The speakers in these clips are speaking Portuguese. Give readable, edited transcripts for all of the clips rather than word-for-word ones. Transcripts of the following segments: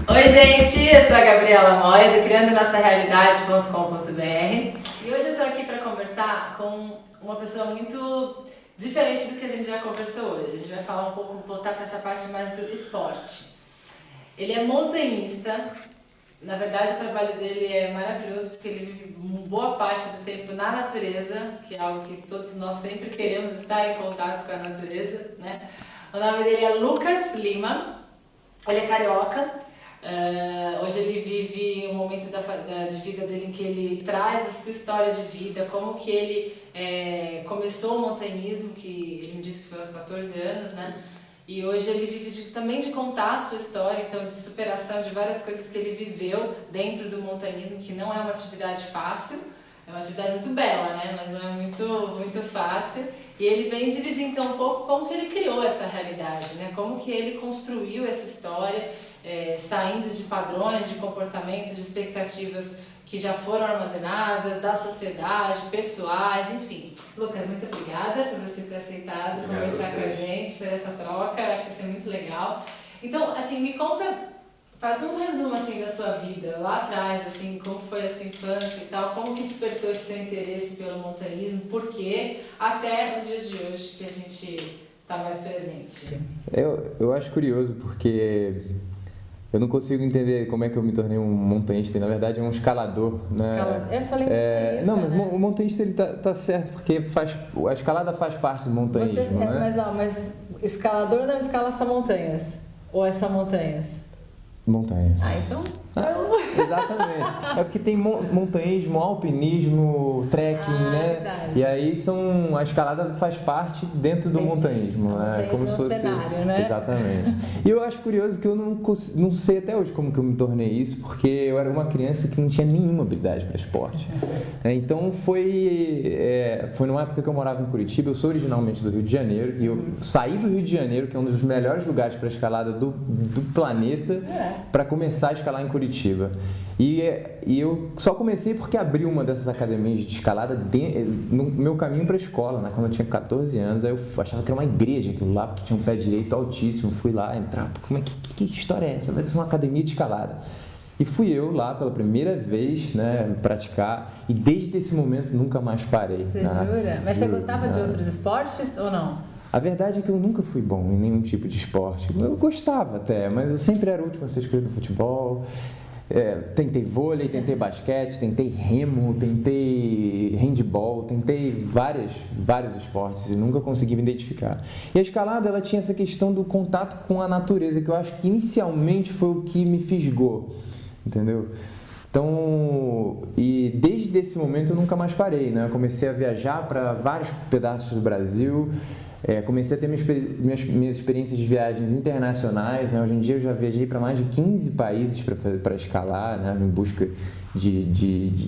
Oi, gente, eu sou a Gabriela Moia, do criandonossarealidade.com.br e hoje eu tô aqui para conversar com uma pessoa muito diferente do que a gente já conversou hoje. A gente vai falar um pouco, voltar para essa parte mais do esporte. Ele é montanhista, na verdade o trabalho dele é maravilhoso porque ele vive boa parte do tempo na natureza, que é algo que todos nós sempre queremos estar em contato com a natureza, né? O nome dele é Lucas Lima, ele é carioca. Hoje ele vive um momento de vida dele em que ele traz a sua história de vida, como que ele começou o montanhismo, que ele me disse que foi aos 14 anos, né? E hoje ele vive também de contar a sua história, então de superação de várias coisas que ele viveu dentro do montanhismo, que não é uma atividade fácil, é uma atividade muito bela, né? Mas não é muito fácil. E ele vem dividir então um pouco como que ele criou essa realidade, né? Como que ele construiu essa história, saindo de padrões, de comportamentos, de expectativas que já foram armazenadas, da sociedade, pessoais, enfim. Lucas, muito obrigada por você ter aceitado conversar com a gente, por essa troca, eu acho que vai ser muito legal. Então, assim, me conta, faz um resumo assim da sua vida, lá atrás, assim, como foi a sua infância e tal, como que despertou esse seu interesse pelo montanhismo, por quê, até os dias de hoje que a gente está mais presente. Eu acho curioso porque eu não consigo entender como é que eu me tornei um montanhista, e na verdade é um escalador, né? Eu falei montanhista, não, mas né? O montanhista ele tá certo, porque a escalada faz parte do montanhismo, né? Mas escalador não escala só montanhas, ou é só montanhas? Montanhas. Então... Exatamente. É porque tem montanhismo, alpinismo, trekking, né? Verdade. E aí a escalada faz parte dentro do montanhismo, né? Como se fosse cenário, né? Exatamente. E eu acho curioso que eu não sei até hoje como que eu me tornei isso, porque eu era uma criança que não tinha nenhuma habilidade para esporte. Então foi numa época que eu morava em Curitiba, eu sou originalmente do Rio de Janeiro, e eu saí do Rio de Janeiro, que é um dos melhores lugares para escalada do planeta, para começar a escalar em Curitiba. E eu só comecei porque abri uma dessas academias de escalada no meu caminho para a escola, né? Quando eu tinha 14 anos, aí eu achava que era uma igreja aquilo lá, porque tinha um pé direito altíssimo, fui lá entrar, como é que história é essa? Vai ser uma academia de escalada. E fui eu lá pela primeira vez, né, praticar, e desde esse momento nunca mais parei. Você jura? Mas você gostava de outros esportes ou não? A verdade é que eu nunca fui bom em nenhum tipo de esporte. Eu gostava até, mas eu sempre era o último a ser escolhido no futebol. Tentei vôlei, tentei basquete, tentei remo, tentei handball, tentei vários esportes e nunca consegui me identificar. E a escalada, ela tinha essa questão do contato com a natureza, que eu acho que inicialmente foi o que me fisgou, entendeu? Então, e desde esse momento eu nunca mais parei, né? Eu comecei a viajar para vários pedaços do Brasil. Comecei a ter minhas experiências de viagens internacionais, né? Hoje em dia eu já viajei para mais de 15 países para escalar, né? Em busca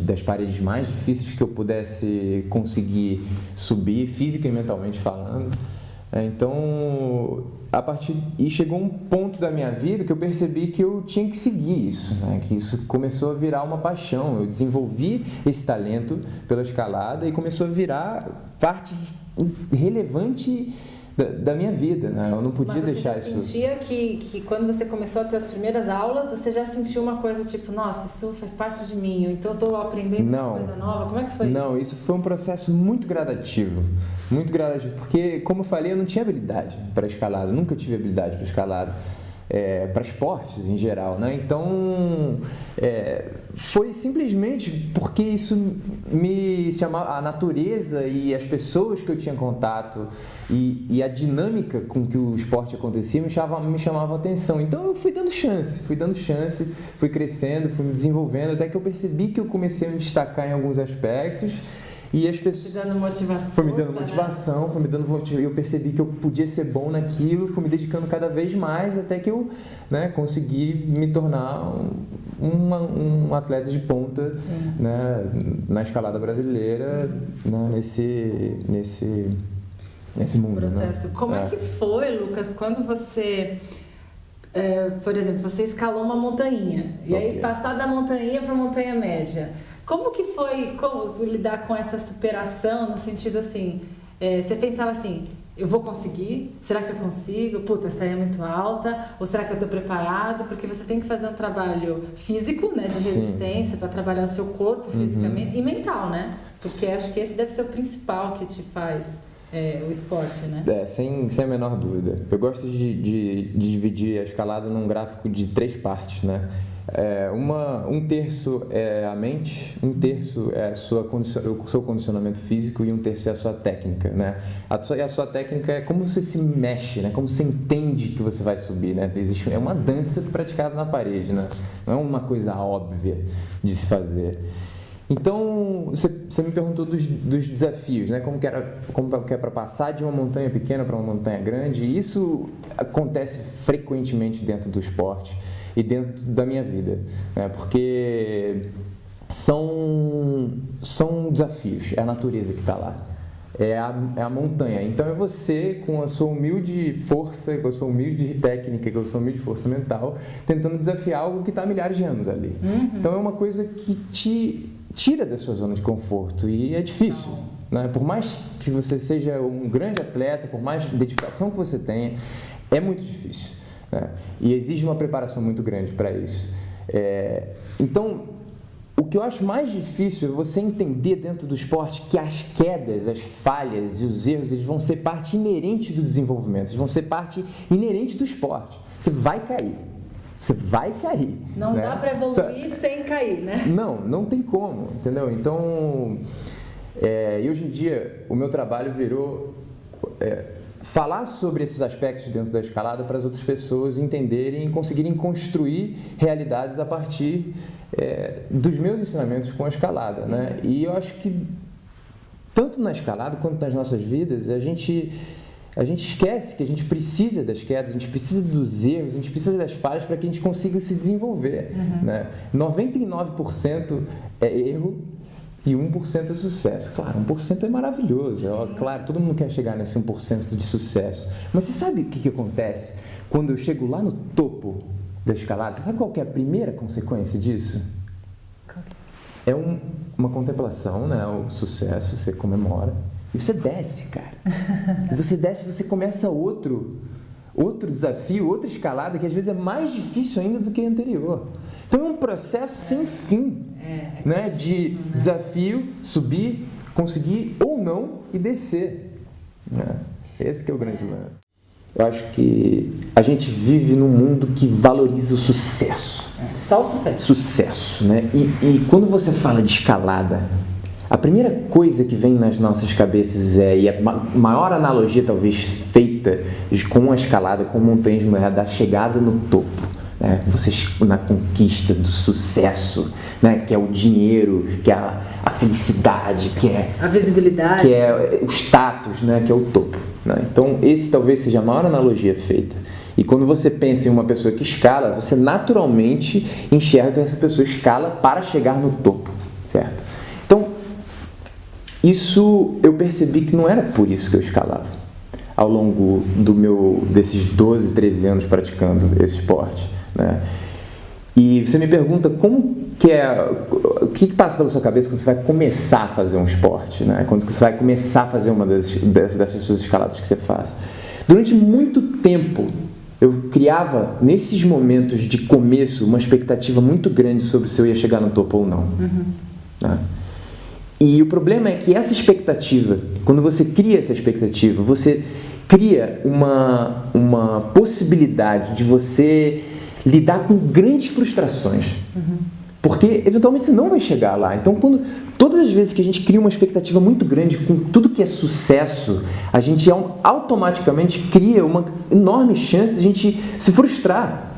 das paredes mais difíceis que eu pudesse conseguir subir, física e mentalmente falando. Então, e chegou um ponto da minha vida que eu percebi que eu tinha que seguir isso, né? Que isso começou a virar uma paixão. Eu desenvolvi esse talento pela escalada e começou a virar parte relevante da minha vida, né? Eu não podia deixar isso. Mas você já sentia que quando você começou a ter as primeiras aulas, você já sentiu uma coisa tipo, nossa, isso faz parte de mim, então eu estou aprendendo uma coisa nova? Como é que foi isso? Não, isso foi um processo muito gradativo, porque, como eu falei, eu não tinha habilidade para escalada, nunca tive habilidade para escalada. Para esportes em geral, né? Então foi simplesmente porque isso me chamava, a natureza e as pessoas que eu tinha contato e a dinâmica com que o esporte acontecia me chamava atenção. Então eu fui dando chance, fui crescendo, fui me desenvolvendo, até que eu percebi que eu comecei a me destacar em alguns aspectos. E as pessoas... Foi dando motivação. Foi me dando motivação, né? Foi me dando motivação. Eu percebi que eu podia ser bom naquilo, fui me dedicando cada vez mais até que eu, né, consegui me tornar um atleta de ponta, né, na escalada brasileira, né, nesse mundo. Processo. Né? Como é que foi, Lucas, quando você... por exemplo, você escalou uma montanha, e aí passar da montanha para a montanha média. Como que foi lidar com essa superação, no sentido assim, você pensava assim, eu vou conseguir? Será que eu consigo? Puta, essa daí é muito alta. Ou será que eu estou preparado? Porque você tem que fazer um trabalho físico, né, de resistência, para trabalhar o seu corpo fisicamente e mental, né? Porque acho que esse deve ser o principal que te faz o esporte, né? Sem a menor dúvida. Eu gosto de dividir a escalada num gráfico de 3 partes, né? Um terço é a mente, um terço é o seu condicionamento físico e um terço é a sua técnica, né? A sua técnica é como você se mexe, né? Como você entende que você vai subir, né? É uma dança praticada na parede, né? Não é uma coisa óbvia de se fazer. Então, você me perguntou dos desafios, né? Como que é para passar de uma montanha pequena para uma montanha grande, e isso acontece frequentemente dentro do esporte e dentro da minha vida, né? Porque são desafios, é a natureza que está lá, é a montanha. Então é você com a sua humilde força, com a sua humilde técnica, com a sua humilde força mental, tentando desafiar algo que está há milhares de anos ali. Então é uma coisa que te tira da sua zona de conforto e é difícil, né? Por mais que você seja um grande atleta, por mais dedicação que você tenha, é muito difícil, né? E exige uma preparação muito grande para isso. Então, o que eu acho mais difícil é você entender dentro do esporte que as quedas, as falhas e os erros, eles vão ser parte inerente do desenvolvimento, eles vão ser parte inerente do esporte. Você vai cair. Você vai cair. Não, né? Dá para evoluir sem cair, né? Não tem como, entendeu? Então, e hoje em dia, o meu trabalho virou falar sobre esses aspectos dentro da escalada para as outras pessoas entenderem e conseguirem construir realidades a partir dos meus ensinamentos com a escalada, né? E eu acho que, tanto na escalada quanto nas nossas vidas, a gente esquece que a gente precisa das quedas, a gente precisa dos erros, a gente precisa das falhas para que a gente consiga se desenvolver, né? 99% é erro e 1% é sucesso. Claro, 1% é maravilhoso. Claro, todo mundo quer chegar nesse 1% de sucesso. Mas você sabe o que acontece quando eu chego lá no topo da escalada? Você sabe qual que é a primeira consequência disso? É uma contemplação, né? O sucesso, você comemora. E você desce, cara. E você desce e você começa outro desafio, outra escalada que às vezes é mais difícil ainda do que a anterior. Então é um processo sem fim, né? De desafio, subir, conseguir ou não e descer, né? Esse que é o grande lance. Eu acho que a gente vive num mundo que valoriza o sucesso. Só o sucesso. Sucesso, né? E quando você fala de escalada, a primeira coisa que vem nas nossas cabeças e a maior analogia talvez feita com a escalada, com o montanhismo, é a da chegada no topo, né? Você na conquista do sucesso, né? Que é o dinheiro, que é a felicidade, que é a visibilidade, que é o status, né? Que é o topo, né? Então esse talvez seja a maior analogia feita. E quando você pensa em uma pessoa que escala, você naturalmente enxerga que essa pessoa escala para chegar no topo, certo? Então, isso eu percebi que não era por isso que eu escalava ao longo desses 12, 13 anos praticando esse esporte, né? E você me pergunta o que passa pela sua cabeça quando você vai começar a fazer um esporte, né? Quando você vai começar a fazer uma dessas suas escaladas que você faz. Durante muito tempo, eu criava, nesses momentos de começo, uma expectativa muito grande sobre se eu ia chegar no topo ou não. Né? E o problema é que essa expectativa, quando você cria essa expectativa, você cria uma possibilidade de você lidar com grandes frustrações. Porque, eventualmente, você não vai chegar lá. Então, todas as vezes que a gente cria uma expectativa muito grande com tudo que é sucesso, a gente automaticamente cria uma enorme chance de a gente se frustrar.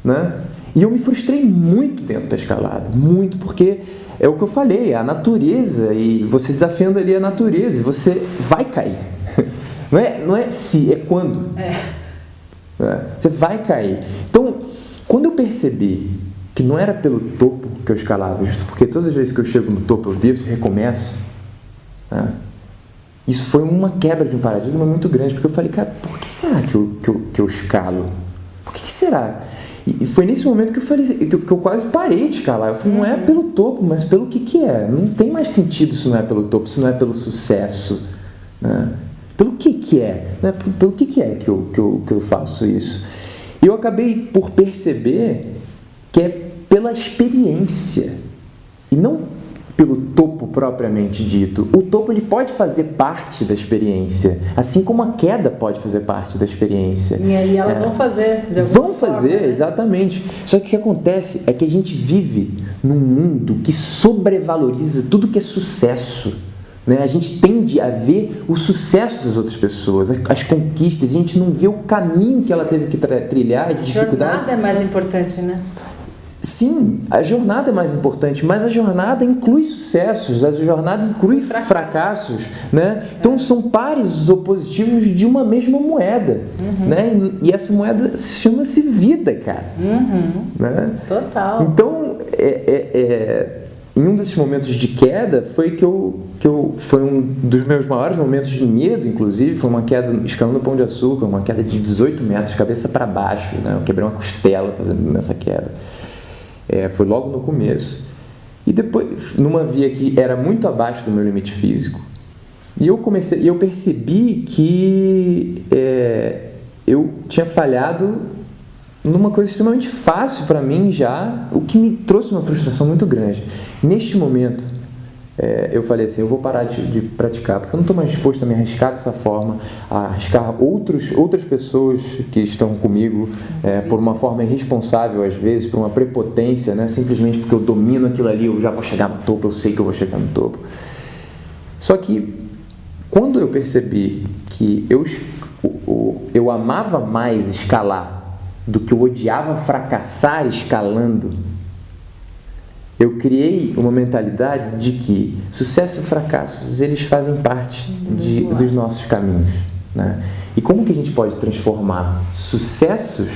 Né? E eu me frustrei muito dentro da escalada. Muito, porque é o que eu falei, a natureza, e você desafiando ali a natureza, e você vai cair. Não é se, é quando. Você vai cair. Então, quando eu percebi que não era pelo topo que eu escalava, justo porque todas as vezes que eu chego no topo eu desço e recomeço, né? Isso foi uma quebra de um paradigma muito grande, porque eu falei, cara, por que será que eu escalo? Por que será? E foi nesse momento que eu falei, que eu quase parei de escalar. Eu falei, não é pelo topo, mas pelo que é. Não tem mais sentido se não é pelo topo, se não é pelo sucesso, né? Pelo que é? Né? Pelo que é que eu faço isso? E eu acabei por perceber que é pela experiência e não pelo topo propriamente dito. O topo ele pode fazer parte da experiência, assim como a queda pode fazer parte da experiência. E aí elas vão fazer, de alguma Vão fazer, forma, né? Exatamente. Só que o que acontece é que a gente vive num mundo que sobrevaloriza tudo que é sucesso. Né? A gente tende a ver o sucesso das outras pessoas, as conquistas, a gente não vê o caminho que ela teve que trilhar, de dificuldades. A jornada é mais importante, né? Sim, a jornada é mais importante, mas a jornada inclui sucessos, a jornada inclui fracassos, né? Então são pares opositivos de uma mesma moeda, né? E essa moeda chama-se vida, cara. Né? Total. Então, em um desses momentos de queda foi foi um dos meus maiores momentos de medo, inclusive, foi uma queda escalando o Pão de Açúcar, uma queda de 18 metros, cabeça para baixo, né? Eu quebrei uma costela fazendo nessa queda. Foi logo no começo. E depois, numa via que era muito abaixo do meu limite físico, e eu percebi que eu tinha falhado numa coisa extremamente fácil para mim já, o que me trouxe uma frustração muito grande. Neste momento, eu falei assim, eu vou parar de praticar, porque eu não estou mais disposto a me arriscar dessa forma, a arriscar outras pessoas que estão comigo por uma forma irresponsável às vezes, por uma prepotência, né? Simplesmente porque eu domino aquilo ali, eu já vou chegar no topo, eu sei que eu vou chegar no topo. Só que quando eu percebi que eu amava mais escalar do que eu odiava fracassar escalando, eu criei uma mentalidade de que sucesso e fracassos, eles fazem parte dos nossos caminhos, né? E como que a gente pode transformar sucessos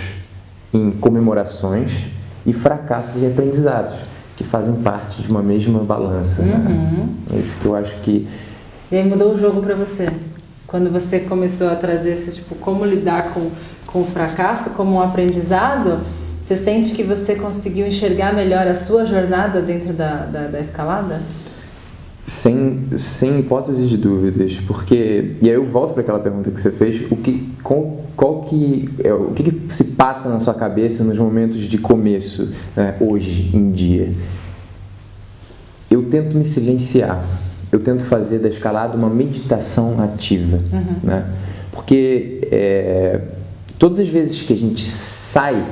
em comemorações e fracassos em aprendizados, que fazem parte de uma mesma balança, né? É isso que eu acho que... E aí mudou o jogo para você? Quando você começou a trazer esse, como lidar com o fracasso como um aprendizado, você sente que você conseguiu enxergar melhor a sua jornada dentro da escalada? Sem hipótese de dúvidas, porque... E aí eu volto para aquela pergunta que você fez, o que se passa na sua cabeça nos momentos de começo, né, hoje em dia? Eu tento me silenciar, eu tento fazer da escalada uma meditação ativa, né? Porque todas as vezes que a gente sai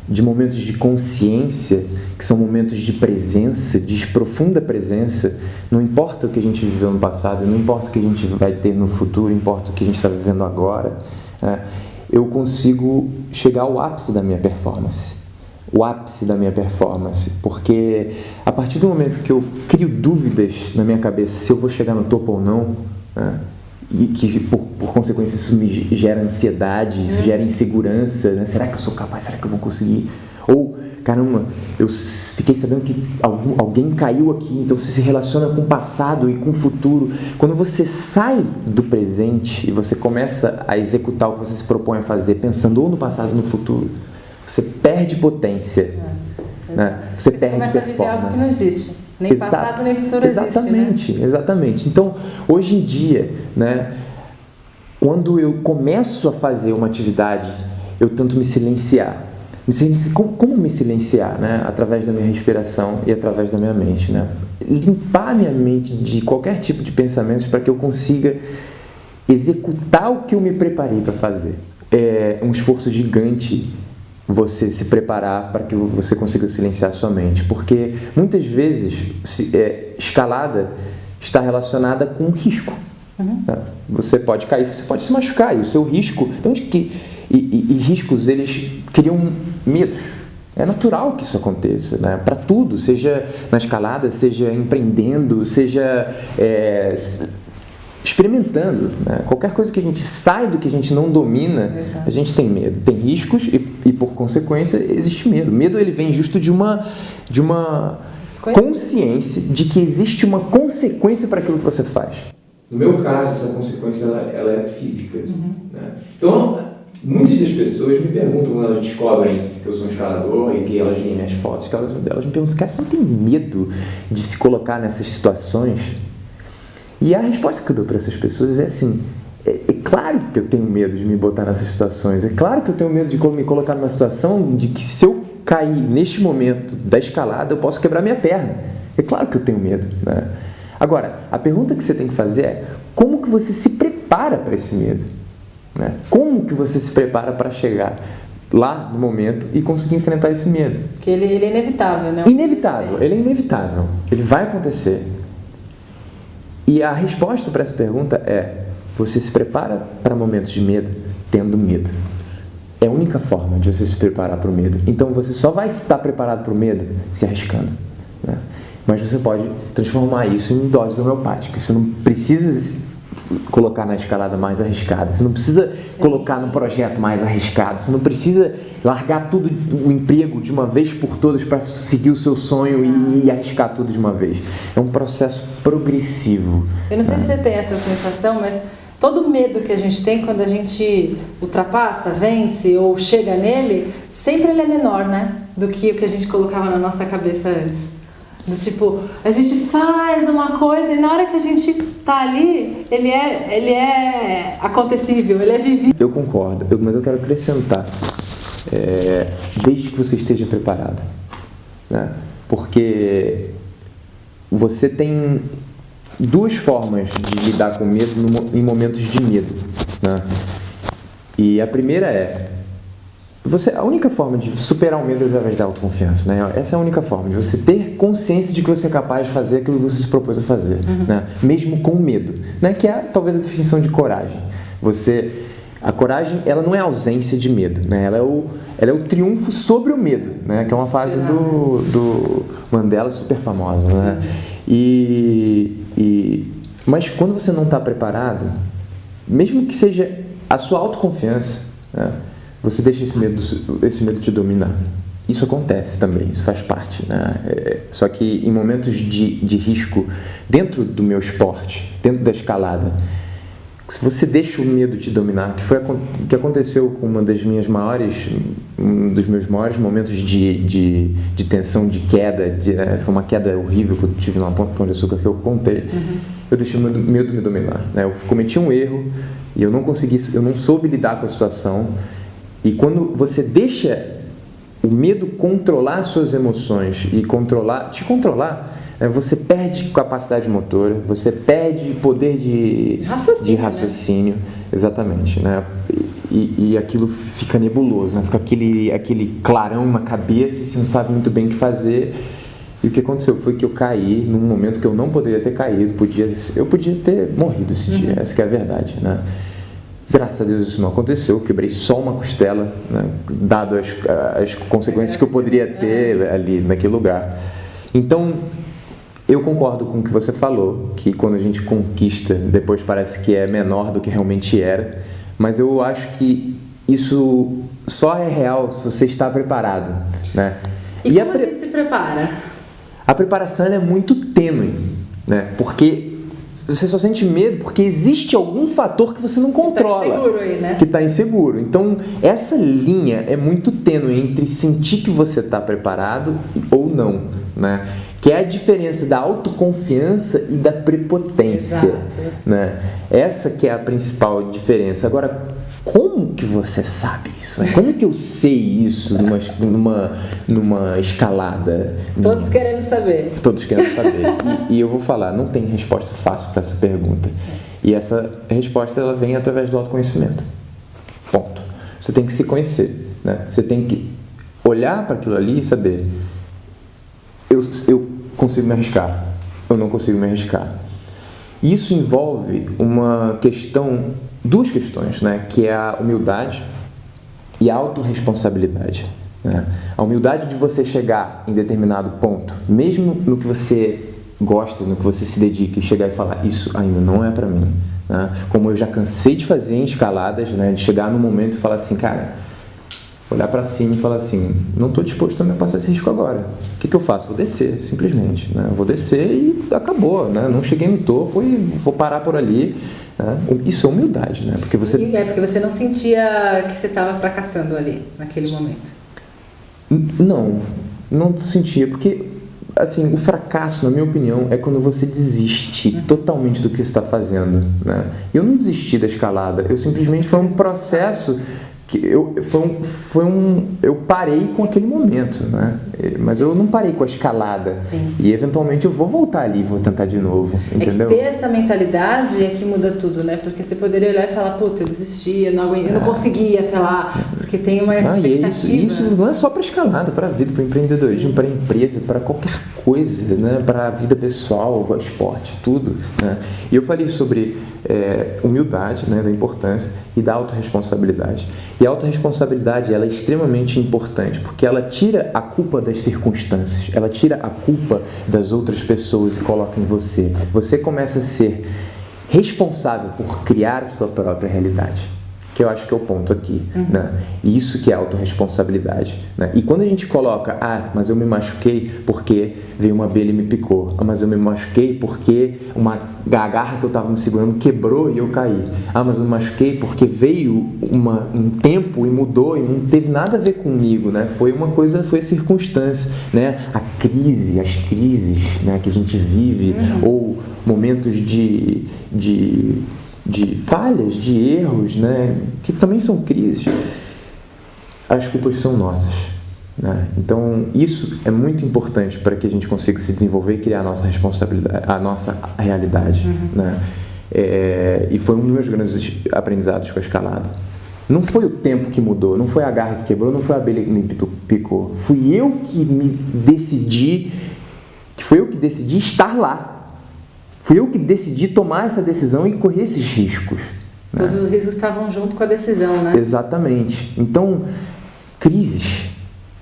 de momentos de consciência, que são momentos de presença, de profunda presença, não importa o que a gente viveu no passado, não importa o que a gente vai ter no futuro, importa o que a gente está vivendo agora, né? Eu consigo chegar ao ápice da minha performance. O ápice da minha performance, porque a partir do momento que eu crio dúvidas na minha cabeça se eu vou chegar no topo ou não, né? E que por consequência isso me gera ansiedade, isso gera insegurança, né? Será que eu sou capaz? Será que eu vou conseguir? Ou, caramba, eu fiquei sabendo que alguém caiu aqui, então você se relaciona com o passado e com o futuro. Quando você sai do presente e você começa a executar o que você se propõe a fazer, pensando ou no passado ou no futuro, você perde potência, né? Você perde performance. Você começa a viver algo que não existe. Nem passado, nem futuro existe, né? Exatamente. Então, hoje em dia, né, quando eu começo a fazer uma atividade, eu tento me silenciar. Como me silenciar? Né? Através da minha respiração e através da minha mente. Né? Limpar minha mente de qualquer tipo de pensamentos para que eu consiga executar o que eu me preparei para fazer. É um esforço gigante você se preparar para que você consiga silenciar sua mente, porque muitas vezes escalada está relacionada com risco. Né? Você pode cair, você pode se machucar, e o seu risco, então, e riscos, eles criam medos. É natural que isso aconteça, né? Para tudo, seja na escalada, seja empreendendo, seja experimentando, né? Qualquer coisa que a gente sai do que a gente não domina, a gente tem medo, tem riscos e por consequência existe medo. Medo, ele vem justo de uma consciência de que existe uma consequência para aquilo que você faz. No meu caso, essa consequência ela é física. Né? Então, muitas das pessoas me perguntam quando elas descobrem que eu sou um escalador e que elas veem minhas fotos, que elas me perguntam, cara, você não tem medo de se colocar nessas situações? E a resposta que eu dou para essas pessoas é assim, é claro que eu tenho medo de me botar nessas situações, é claro que eu tenho medo de me colocar numa situação de que se eu cair neste momento da escalada, eu posso quebrar minha perna. É claro que eu tenho medo, né? Agora, a pergunta que você tem que fazer é como que você se prepara para esse medo? Né? Como que você se prepara para chegar lá no momento e conseguir enfrentar esse medo? Porque ele é inevitável, né? Inevitável, ele é inevitável. Ele vai acontecer. E a resposta para essa pergunta é: você se prepara para momentos de medo tendo medo. É a única forma de você se preparar para o medo. Então você só vai estar preparado para o medo se arriscando, né? Mas você pode transformar isso em doses homeopáticas. Você não precisa colocar na escalada mais arriscada. Você não precisa colocar no projeto mais arriscado. Você não precisa largar tudo, o emprego de uma vez por todas para seguir o seu sonho e arriscar tudo de uma vez. É um processo progressivo. Eu não sei se você tem essa sensação, mas todo medo que a gente tem quando a gente ultrapassa, vence ou chega nele, sempre ele é menor, né? Do que o que a gente colocava na nossa cabeça antes. Do tipo, a gente faz uma coisa e na hora que a gente tá ali, ele é acontecível, ele é vivível. Eu concordo, mas eu quero acrescentar, desde que você esteja preparado, né? Porque você tem duas formas de lidar com medo em momentos de medo, né? E a primeira é a única forma de superar o medo é através da autoconfiança, né? Essa é a única forma de você ter consciência de que você é capaz de fazer aquilo que você se propôs a fazer, né? Mesmo com medo, né? Que é talvez a definição de coragem. A coragem, ela não é ausência de medo, né? Ela é o triunfo sobre o medo, né? Que é uma frase do Mandela super famosa, né? Mas quando você não está preparado, mesmo que seja a sua autoconfiança, né? Você deixa esse medo te dominar. Isso acontece também, isso faz parte, né? Só que em momentos de risco, dentro do meu esporte, dentro da escalada, se você deixa o medo te dominar, que foi o que aconteceu com um dos meus maiores momentos de tensão, de queda, foi uma queda horrível que eu tive numa Pão de Açúcar que eu contei, eu deixei o medo me dominar, né? Eu cometi um erro e eu não soube lidar com a situação. E quando você deixa o medo controlar suas emoções e te controlar, você perde capacidade motora, você perde poder de raciocínio, né? Exatamente, né? E aquilo fica nebuloso, né? Fica aquele clarão na cabeça e você não sabe muito bem o que fazer. E o que aconteceu foi que eu caí num momento que eu não poderia ter caído, eu podia ter morrido esse dia, essa que é a verdade, né? Graças a Deus isso não aconteceu, eu quebrei só uma costela, né, dado as consequências que eu poderia ter ali naquele lugar. Então, eu concordo com o que você falou, que quando a gente conquista, depois parece que é menor do que realmente era, mas eu acho que isso só é real se você está preparado, né? E como a gente se prepara? A preparação é muito tênue, né? Porque você só sente medo porque existe algum fator que você não controla. Que está inseguro aí, né? Que está inseguro. Então, essa linha é muito tênue entre sentir que você está preparado ou não, né? Que é a diferença da autoconfiança e da prepotência, né? Essa que é a principal diferença. Agora, como que você sabe isso? Como que eu sei isso numa escalada? Todos queremos saber. Todos queremos saber. E eu vou falar, não tem resposta fácil para essa pergunta. E essa resposta ela vem através do autoconhecimento. Ponto. Você tem que se conhecer, né? Você tem que olhar para aquilo ali e saber: eu consigo me arriscar, eu não consigo me arriscar. Isso envolve duas questões, né? Que é a humildade e a autorresponsabilidade, né? A humildade de você chegar em determinado ponto, mesmo no que você gosta, no que você se dedica, e chegar e falar: isso ainda não é para mim, né? Como eu já cansei de fazer em escaladas, né? De chegar no momento e falar assim: cara, olhar para cima e falar assim: não estou disposto a me passar esse risco agora. O que eu faço? Vou descer, simplesmente, né? Vou descer e acabou, né? Não cheguei no topo e vou parar por ali. Isso é humildade, né? Porque você não sentia que você estava fracassando ali, naquele momento. Não sentia, porque assim, o fracasso, na minha opinião, é quando você desiste totalmente do que você está fazendo, né? Eu não desisti da escalada, eu simplesmente foi um processo que eu parei com aquele momento, né? Mas eu não parei com a escalada. Sim. E eventualmente eu vou voltar ali, vou tentar de novo, entendeu? É que ter essa mentalidade é que muda tudo, né? Porque você poderia olhar e falar, puta, eu desisti, eu não consegui até lá, porque tem uma expectativa. E isso não é só para escalada, para a vida, para empreendedorismo, para empresa, para qualquer coisa, né? Para a vida pessoal, esporte, tudo, né? E eu falei sobre humildade, né? Da importância e da autorresponsabilidade. E a autorresponsabilidade, ela é extremamente importante, porque ela tira a culpa das circunstâncias, ela tira a culpa das outras pessoas e coloca em você. Você começa a ser responsável por criar a sua própria realidade, que eu acho que é o ponto aqui, né? E isso que é autorresponsabilidade, né? E quando a gente coloca, mas eu me machuquei porque veio uma abelha e me picou, mas eu me machuquei porque a garra que eu estava me segurando quebrou e eu caí, mas eu me machuquei porque veio um tempo e mudou e não teve nada a ver comigo, né? Foi a circunstância, né? As crises, né, que a gente vive, ou momentos de falhas, de erros, né, que também são crises, as culpas são nossas, né? Então isso é muito importante para que a gente consiga se desenvolver e criar a nossa responsabilidade, a nossa realidade, né? E foi um dos meus grandes aprendizados com a escalada. Não foi o tempo que mudou, não foi a garra que quebrou, não foi a abelha que me picou, fui eu que decidi estar lá. Fui eu que decidi tomar essa decisão e correr esses riscos, né? Todos os riscos estavam junto com a decisão, né? Exatamente. Então, crises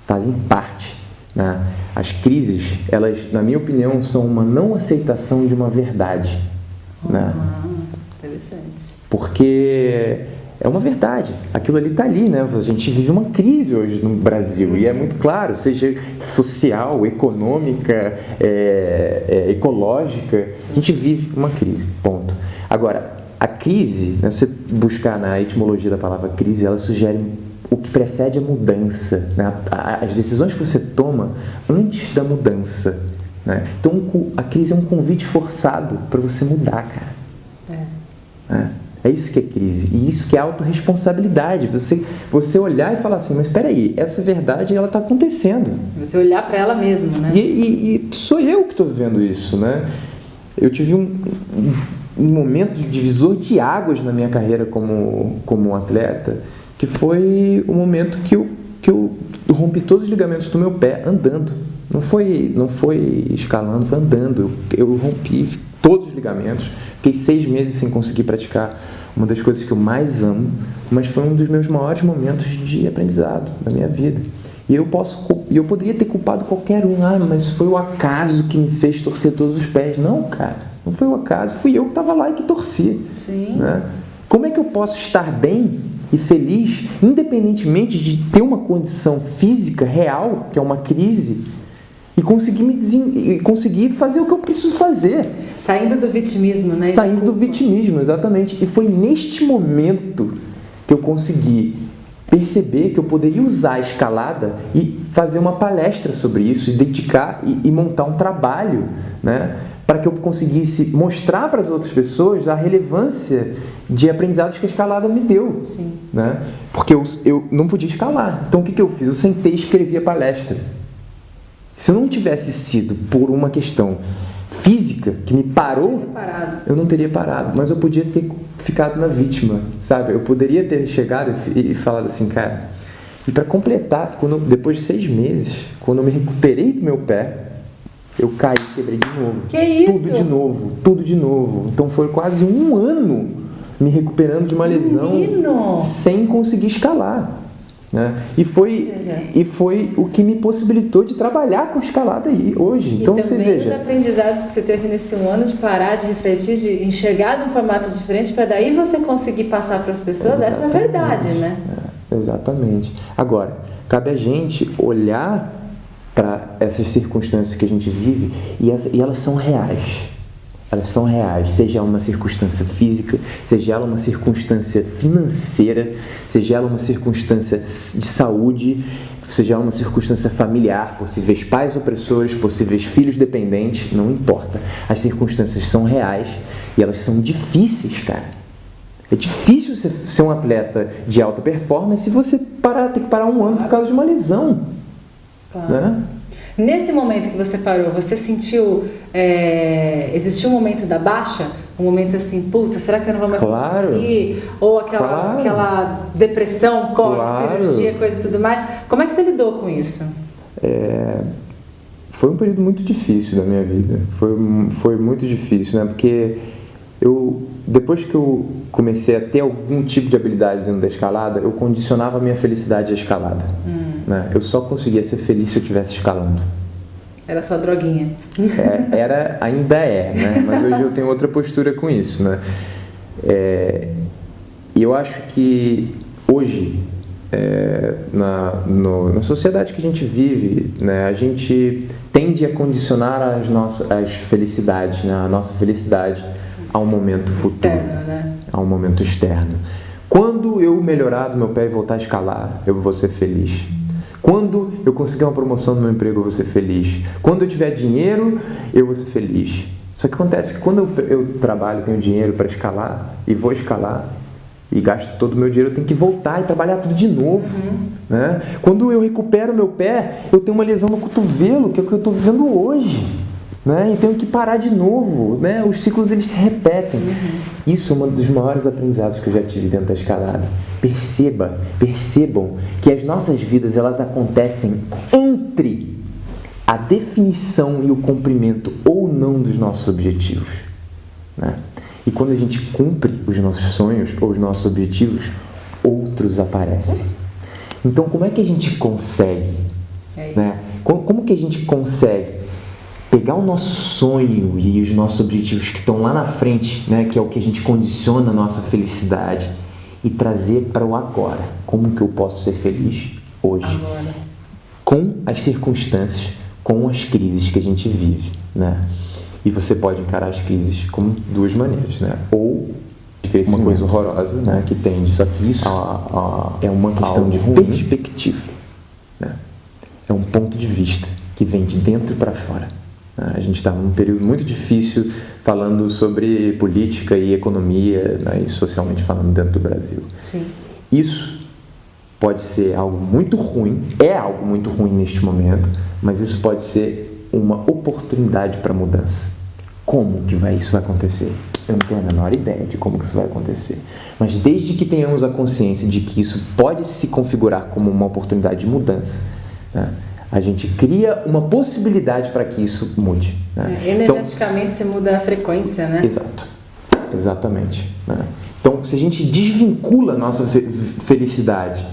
fazem parte, né? As crises, elas, na minha opinião, são uma não aceitação de uma verdade, né? Interessante. Porque é uma verdade, aquilo ali está ali, né? A gente vive uma crise hoje no Brasil e é muito claro, seja social, econômica, ecológica, a gente vive uma crise, ponto. Agora, a crise, né, se você buscar na etimologia da palavra crise, ela sugere o que precede a mudança, né? As decisões que você toma antes da mudança, né? Então, a crise é um convite forçado para você mudar, cara. É isso que é crise, e isso que é autorresponsabilidade. Você olhar e falar assim, mas espera aí, essa verdade ela está acontecendo. Você olhar para ela mesmo, né? E sou eu que estou vivendo isso, né? Eu tive um momento de divisor de águas na minha carreira como atleta, que foi o momento que eu rompi todos os ligamentos do meu pé andando. Não foi escalando, foi andando. Eu rompi todos os ligamentos. Fiquei 6 meses sem conseguir praticar uma das coisas que eu mais amo, mas foi um dos meus maiores momentos de aprendizado da minha vida. E eu poderia ter culpado qualquer um. Mas foi o acaso que me fez torcer todos os pés. Não, cara, não foi o acaso. Fui eu que estava lá e que torci. Sim. Né? Como é que eu posso estar bem e feliz, independentemente de ter uma condição física real, que é uma crise, e conseguir fazer o que eu preciso fazer? Saindo do vitimismo, né? Saindo do vitimismo, exatamente. E foi neste momento que eu consegui perceber que eu poderia usar a escalada e fazer uma palestra sobre isso, e dedicar e montar um trabalho, né, para que eu conseguisse mostrar para as outras pessoas a relevância de aprendizados que a escalada me deu. Sim. Né? Porque eu não podia escalar. Então o que eu fiz? Eu sentei e escrevi a palestra. Se eu não tivesse sido por uma questão física que me parou, eu não teria parado, mas eu podia ter ficado na vítima, sabe? Eu poderia ter chegado e falado assim, cara. E para completar, depois de 6 meses, quando eu me recuperei do meu pé, eu caí e quebrei de novo. Que isso? Tudo de novo. Então foi quase 1 ano me recuperando de uma lesão sem conseguir escalar. Né? E foi o que me possibilitou de trabalhar com escalada aí hoje. Então, você veja, os aprendizados que você teve nesse 1 ano de parar, de refletir, de enxergar de um formato diferente, para daí você conseguir passar para as pessoas. Exatamente. Essa é a verdade, né? Exatamente. Agora, cabe a gente olhar para essas circunstâncias que a gente vive e elas são reais. Elas são reais, seja ela uma circunstância física, seja ela uma circunstância financeira, seja ela uma circunstância de saúde, seja uma circunstância familiar, possíveis pais opressores, possíveis filhos dependentes, não importa. As circunstâncias são reais e elas são difíceis, cara. É difícil você ser um atleta de alta performance se você ter que parar um ano por causa de uma lesão. Claro. Né? Nesse momento que você parou, você sentiu... existiu um momento da baixa? Um momento assim, puta, será que eu não vou mais conseguir? Ou aquela depressão pós-cirurgia, coisa e tudo mais. Como é que você lidou com isso? Foi um período muito difícil da minha vida. Foi muito difícil, né? Porque depois que eu comecei a ter algum tipo de habilidade dentro da escalada, eu condicionava a minha felicidade à escalada. Né? Eu só conseguia ser feliz se eu estivesse escalando. Era só droguinha. Ainda é, né? Mas hoje eu tenho outra postura com isso, né? E eu acho que hoje, na sociedade que a gente vive, né, a gente tende a condicionar as felicidades, né, a nossa felicidade a um momento futuro, externo, né? A um momento externo. Quando eu melhorar do meu pé e voltar a escalar, eu vou ser feliz. Quando eu conseguir uma promoção no meu emprego, eu vou ser feliz. Quando eu tiver dinheiro, eu vou ser feliz. Só que acontece que quando eu trabalho, tenho dinheiro para escalar e vou escalar e gasto todo o meu dinheiro, eu tenho que voltar e trabalhar tudo de novo. Né? Quando eu recupero meu pé, eu tenho uma lesão no cotovelo, que é o que eu estou vivendo hoje. Né? E tenho que parar de novo, né? Os ciclos eles se repetem. Isso é um dos maiores aprendizados que eu já tive dentro da escalada. Percebam que as nossas vidas elas acontecem entre a definição e o cumprimento ou não dos nossos objetivos. Né? E quando a gente cumpre os nossos sonhos ou os nossos objetivos, outros aparecem. Então, como é que a gente consegue? Né? Como que a gente consegue pegar o nosso sonho e os nossos objetivos que estão lá na frente, né, que é o que a gente condiciona a nossa felicidade, e trazer para o agora? Como que eu posso ser feliz hoje? Agora. Com as circunstâncias, com as crises que a gente vive, né? E você pode encarar as crises como duas maneiras, né? Ou uma coisa horrorosa, né, que tende, só que isso é uma questão de perspectiva, né? É um ponto de vista que vem de dentro para fora. A gente está num período muito difícil falando sobre política e economia, né, e socialmente falando dentro do Brasil. Sim. Isso pode ser algo muito ruim, é algo muito ruim neste momento, mas isso pode ser uma oportunidade para mudança. Como que isso vai acontecer? Eu não tenho a menor ideia de como que isso vai acontecer. Mas desde que tenhamos a consciência de que isso pode se configurar como uma oportunidade de mudança, né, a gente cria uma possibilidade para que isso mude. Né? Energeticamente você muda a frequência, né? Exato. Exatamente. Né? Então, se a gente desvincula a nossa felicidade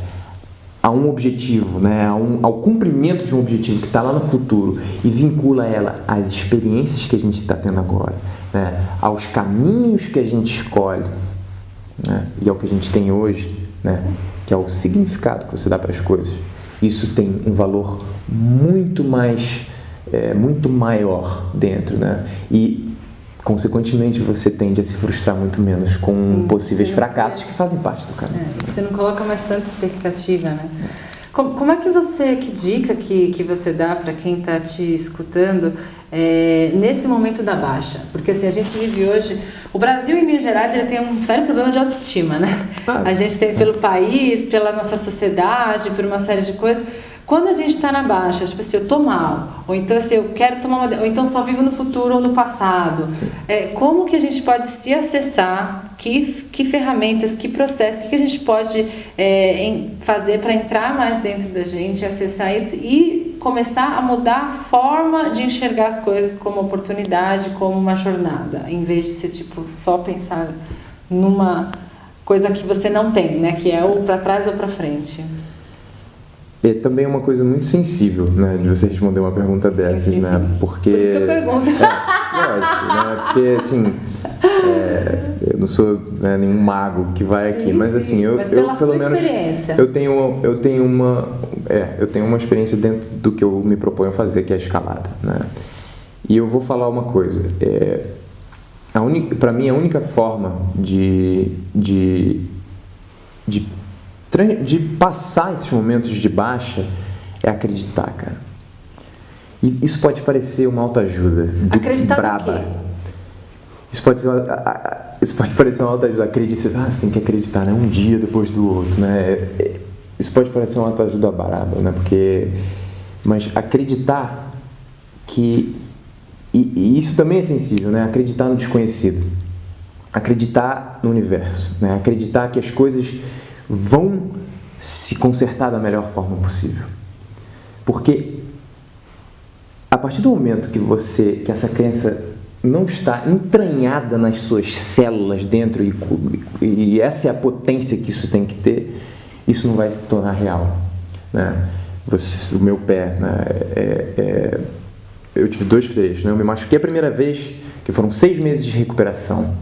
a um objetivo, né, ao cumprimento de um objetivo que está lá no futuro e vincula ela às experiências que a gente está tendo agora, né, aos caminhos que a gente escolhe, né, e ao que a gente tem hoje, né, que é o significado que você dá para as coisas, isso tem um valor muito maior dentro, né? E, consequentemente, você tende a se frustrar muito menos com possíveis fracassos que fazem parte do caminho. Você não coloca mais tanta expectativa, né? Como é que que dica que você dá para quem está te escutando nesse momento da baixa? Porque assim, a gente vive hoje, o Brasil em Minas Gerais ele tem um sério problema de autoestima, né? A gente tem pelo país, pela nossa sociedade, por uma série de coisas. Quando a gente está na baixa, tipo assim, eu tô mal, ou então assim, eu quero tomar ou então só vivo no futuro ou no passado, como que a gente pode se acessar, que ferramentas, que processo, que a gente pode fazer para entrar mais dentro da gente, acessar isso e começar a mudar a forma de enxergar as coisas como oportunidade, como uma jornada, em vez de ser tipo, só pensar numa coisa que você não tem, né, que é ou para trás ou para frente. É também uma coisa muito sensível, né, de você responder uma pergunta dessas, né, porque... Por isso que eu pergunto. Lógico, né, porque assim, eu não sou, né, nenhum mago que vai aqui, mas assim, eu pelo menos, eu tenho uma experiência dentro do que eu me proponho fazer, que é a escalada, né, e eu vou falar uma coisa, para mim a única forma de passar esses momentos de baixa é acreditar, cara. E isso pode parecer uma autoajuda Acreditar braba. no quê? Isso pode parecer uma autoajuda. Você tem que acreditar, né? Um dia depois do outro, né? Isso pode parecer uma autoajuda braba, né? Mas acreditar que... E isso também é sensível, né? Acreditar no desconhecido. Acreditar no universo, né? Acreditar que as coisas vão se consertar da melhor forma possível. Porque a partir do momento que essa crença não está entranhada nas suas células dentro e essa é a potência que isso tem que ter, isso não vai se tornar real, né? O meu pé, né? Eu tive 2 trechos, né? Eu me machuquei a primeira vez, que foram 6 meses de recuperação.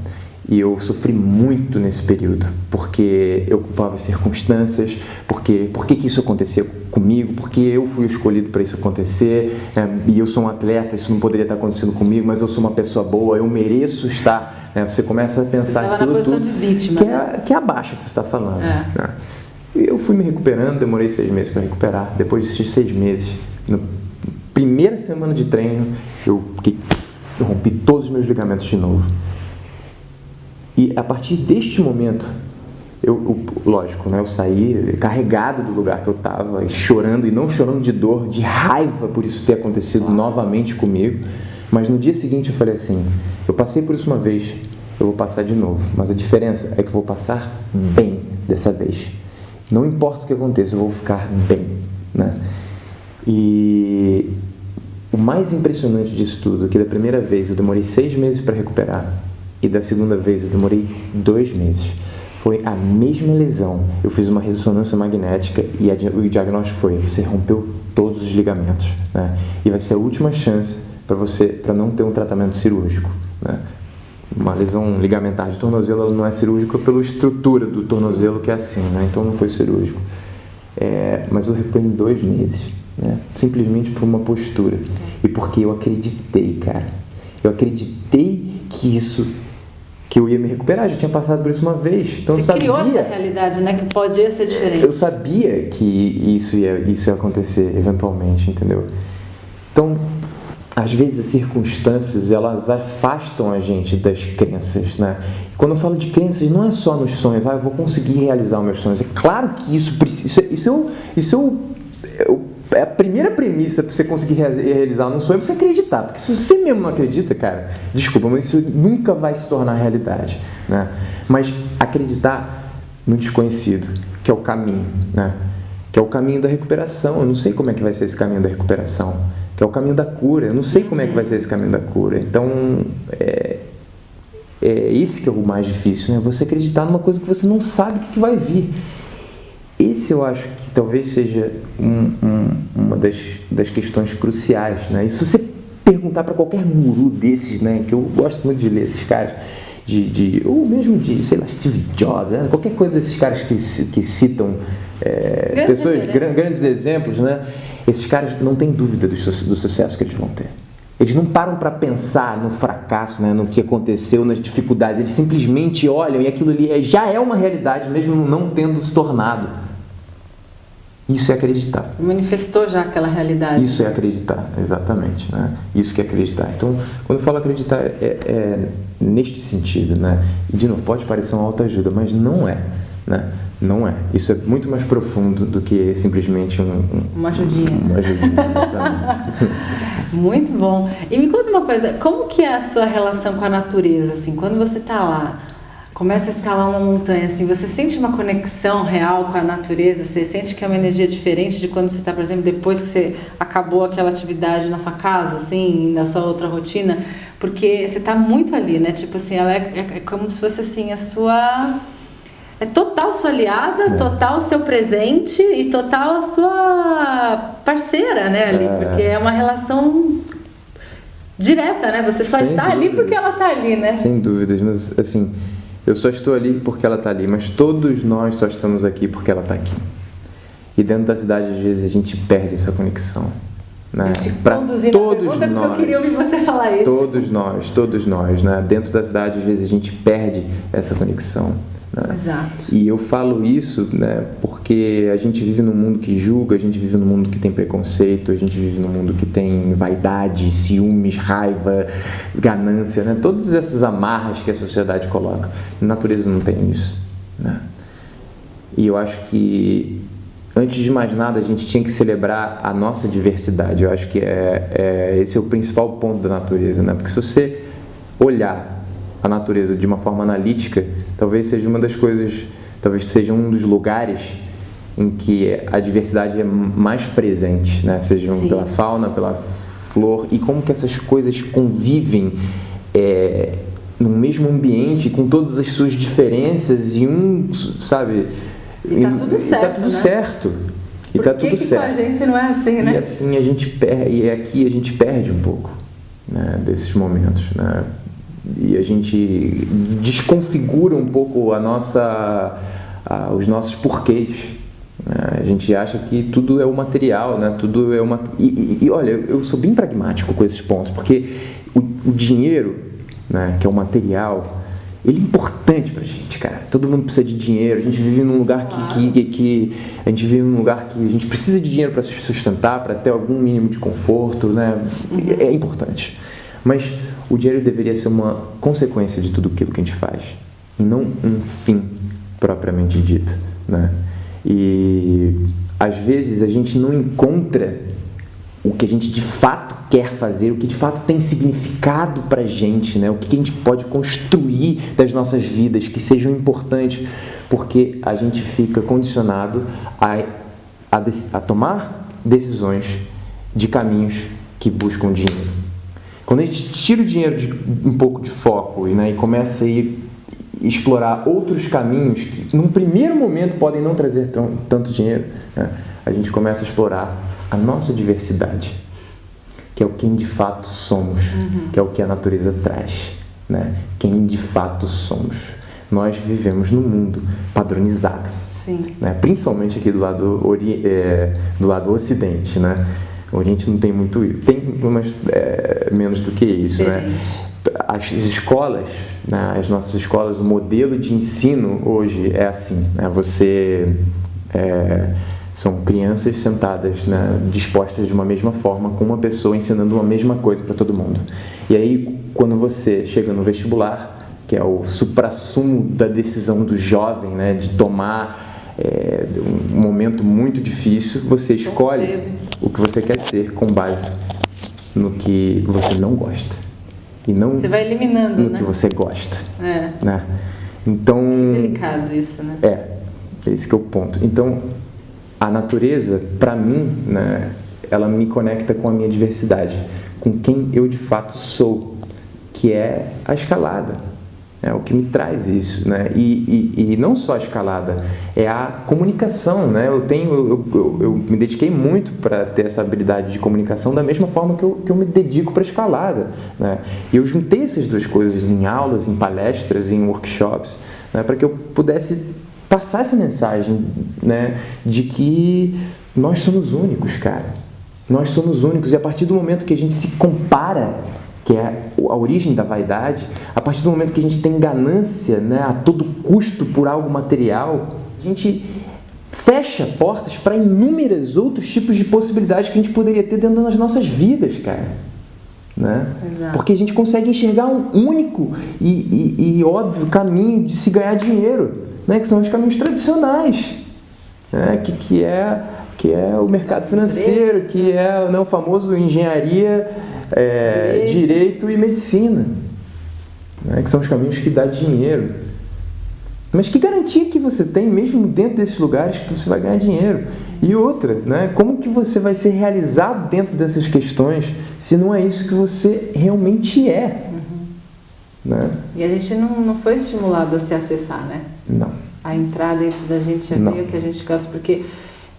E eu sofri muito nesse período, porque eu culpava as circunstâncias, por que isso acontecia comigo, porque eu fui escolhido para isso acontecer, e eu sou um atleta, isso não poderia estar acontecendo comigo, mas eu sou uma pessoa boa, eu mereço estar, né? Você começa a pensar você estava na posição de vítima, que é a baixa que você está falando. Né? E eu fui me recuperando, demorei 6 meses para recuperar. Depois desses 6 meses, na primeira semana de treino, eu rompi todos os meus ligamentos de novo. E a partir deste momento, lógico, né, eu saí carregado do lugar que eu estava, chorando, e não chorando de dor, de raiva por isso ter acontecido novamente comigo. Mas no dia seguinte eu falei assim, eu passei por isso uma vez, eu vou passar de novo. Mas a diferença é que eu vou passar bem dessa vez. Não importa o que aconteça, eu vou ficar bem, né? E o mais impressionante disso tudo é que da primeira vez eu demorei 6 meses para recuperar e da segunda vez eu demorei 2 meses. Foi a mesma lesão. Eu fiz uma ressonância magnética e o diagnóstico foi: você rompeu todos os ligamentos, né? E vai ser a última chance para não ter um tratamento cirúrgico, né? Uma lesão ligamentar de tornozelo, ela não é cirúrgica pela estrutura do tornozelo, que é assim, né? Então não foi cirúrgico. Mas eu recuperei em 2 meses, né? Simplesmente por uma postura. E porque eu acreditei, cara. Eu acreditei que eu ia me recuperar, já tinha passado por isso uma vez. Então você criou essa realidade, né? Que podia ser diferente. Eu sabia que isso ia acontecer eventualmente, entendeu? Então, às vezes as circunstâncias, elas afastam a gente das crenças, né? E quando eu falo de crenças, não é só nos sonhos, eu vou conseguir realizar os meus sonhos. É claro que é a primeira premissa para você conseguir realizar um sonho, é você acreditar. Porque se você mesmo não acredita, cara, desculpa, mas isso nunca vai se tornar realidade, né? Mas acreditar no desconhecido, que é o caminho, né? Que é o caminho da recuperação. Eu não sei como é que vai ser esse caminho da recuperação. Que é o caminho da cura. Eu não sei como é que vai ser esse caminho da cura. Então, esse que é o mais difícil, né? Você acreditar numa coisa que você não sabe o que vai vir. Esse eu acho que talvez seja uma das questões cruciais, né? E se você perguntar para qualquer guru desses, né? Que eu gosto muito de ler esses caras, ou mesmo de, sei lá, Steve Jobs, né? Qualquer coisa desses caras que citam grandes exemplos, né? Esses caras não têm dúvida do sucesso que eles vão ter. Eles não param para pensar no fracasso, né, no que aconteceu, nas dificuldades. Eles simplesmente olham e aquilo ali já é uma realidade, mesmo não tendo se tornado. Isso é acreditar. Manifestou já aquela realidade. Isso é acreditar, exatamente, né? Isso que é acreditar. Então, quando eu falo acreditar, é neste sentido, né? E, de novo, pode parecer uma autoajuda, mas não é, né? Não é. Isso é muito mais profundo do que simplesmente uma ajudinha. Uma ajudinha, exatamente. Muito bom. E me conta uma coisa, como que é a sua relação com a natureza, assim? Quando você está lá, começa a escalar uma montanha, assim, você sente uma conexão real com a natureza? Você sente que é uma energia diferente de quando você está, por exemplo, depois que você acabou aquela atividade na sua casa, assim, na sua outra rotina? Porque você está muito ali, né? Tipo assim, ela é como se fosse, assim, a sua... É total sua aliada, total seu presente e total a sua parceira, né, ali, porque é uma relação direta, né? Você só está ali porque ela está ali, né? Sem dúvidas, mas assim, eu só estou ali porque ela está ali, mas todos nós só estamos aqui porque ela está aqui. E dentro da cidade, às vezes, a gente perde essa conexão. né? Para todos nós. Eu queria ouvir você falar isso. Todos nós, né? Dentro da cidade, às vezes a gente perde essa conexão. Né? Exato. E eu falo isso, né, porque a gente vive num mundo que julga, a gente vive num mundo que tem preconceito, a gente vive num mundo que tem vaidade, ciúmes, raiva, ganância, né? Todas essas amarras que a sociedade coloca. A natureza não tem isso, né? E eu acho que, antes de mais nada, a gente tinha que celebrar a nossa diversidade. Eu acho que esse é o principal ponto da natureza, né? Porque se você olhar a natureza de uma forma analítica, talvez seja uma das coisas, talvez seja um dos lugares em que a diversidade é mais presente, né? Seja pela fauna, pela flor, e como que essas coisas convivem no mesmo ambiente, com todas as suas diferenças, e sabe... E tá tudo certo, tá tudo certo. E Por tá tudo que certo. Com a gente não é assim, né? E assim aqui a gente perde um pouco, né, desses momentos, né? E a gente desconfigura um pouco os nossos porquês. Né? A gente acha que tudo é o material, né? Tudo é uma... E olha, eu sou bem pragmático com esses pontos, porque o dinheiro, né, que é o material, ele é importante pra gente, cara. Todo mundo precisa de dinheiro. A gente vive num lugar que a gente vive num lugar que a gente precisa de dinheiro para se sustentar, para ter algum mínimo de conforto, né? É importante. Mas o dinheiro deveria ser uma consequência de tudo aquilo que a gente faz, e não um fim propriamente dito, né? E às vezes a gente não encontra o que a gente de fato quer fazer, o que de fato tem significado pra gente, né? O que a gente pode construir das nossas vidas que sejam importantes, porque a gente fica condicionado a tomar decisões de caminhos que buscam dinheiro. Quando a gente tira o dinheiro um pouco de foco, né, e começa a explorar outros caminhos que num primeiro momento podem não trazer tanto dinheiro, né, a gente começa a explorar a nossa diversidade, que é o quem de fato somos, que é o que a natureza traz, né? Quem de fato somos. Nós vivemos num mundo padronizado, né? Principalmente aqui do lado ocidente, né? O Oriente não tem muito isso, tem menos do que isso, né? As escolas, né? As nossas escolas, o modelo de ensino hoje é assim, né? São crianças sentadas, né, dispostas de uma mesma forma, com uma pessoa ensinando uma mesma coisa para todo mundo. E aí, quando você chega no vestibular, que é o suprassumo da decisão do jovem, né, de tomar um momento muito difícil, você escolhe o que você quer ser com base no que você não gosta. E não você vai eliminando, no que você gosta. Né? Então... É delicado isso, né? Esse que é o ponto. Então, a natureza, para mim, né, ela me conecta com a minha diversidade, com quem eu de fato sou, que é a escalada. É o que me traz isso, né? E não só a escalada, é a comunicação, né? Eu me dediquei muito para ter essa habilidade de comunicação da mesma forma que eu me dedico para a escalada, né? E eu juntei essas duas coisas em aulas, em palestras, em workshops, né, para que eu pudesse passar essa mensagem, né, de que nós somos únicos, cara. Nós somos únicos, e a partir do momento que a gente se compara, que é a origem da vaidade, a partir do momento que a gente tem ganância, né, a todo custo por algo material, a gente fecha portas para inúmeros outros tipos de possibilidades que a gente poderia ter dentro das nossas vidas, cara. Né? Porque a gente consegue enxergar um único e óbvio caminho de se ganhar dinheiro, né, que são os caminhos tradicionais, né, que é o mercado financeiro, que é, né, o famoso engenharia, direito e medicina, né, que são os caminhos que dão dinheiro. Mas que garantia que você tem, mesmo dentro desses lugares, que você vai ganhar dinheiro? E outra, né, como que você vai ser realizado dentro dessas questões se não é isso que você realmente é? Né? E a gente não foi estimulado a se acessar, né? Não. A entrar dentro da gente, a ver o que a gente gosta, porque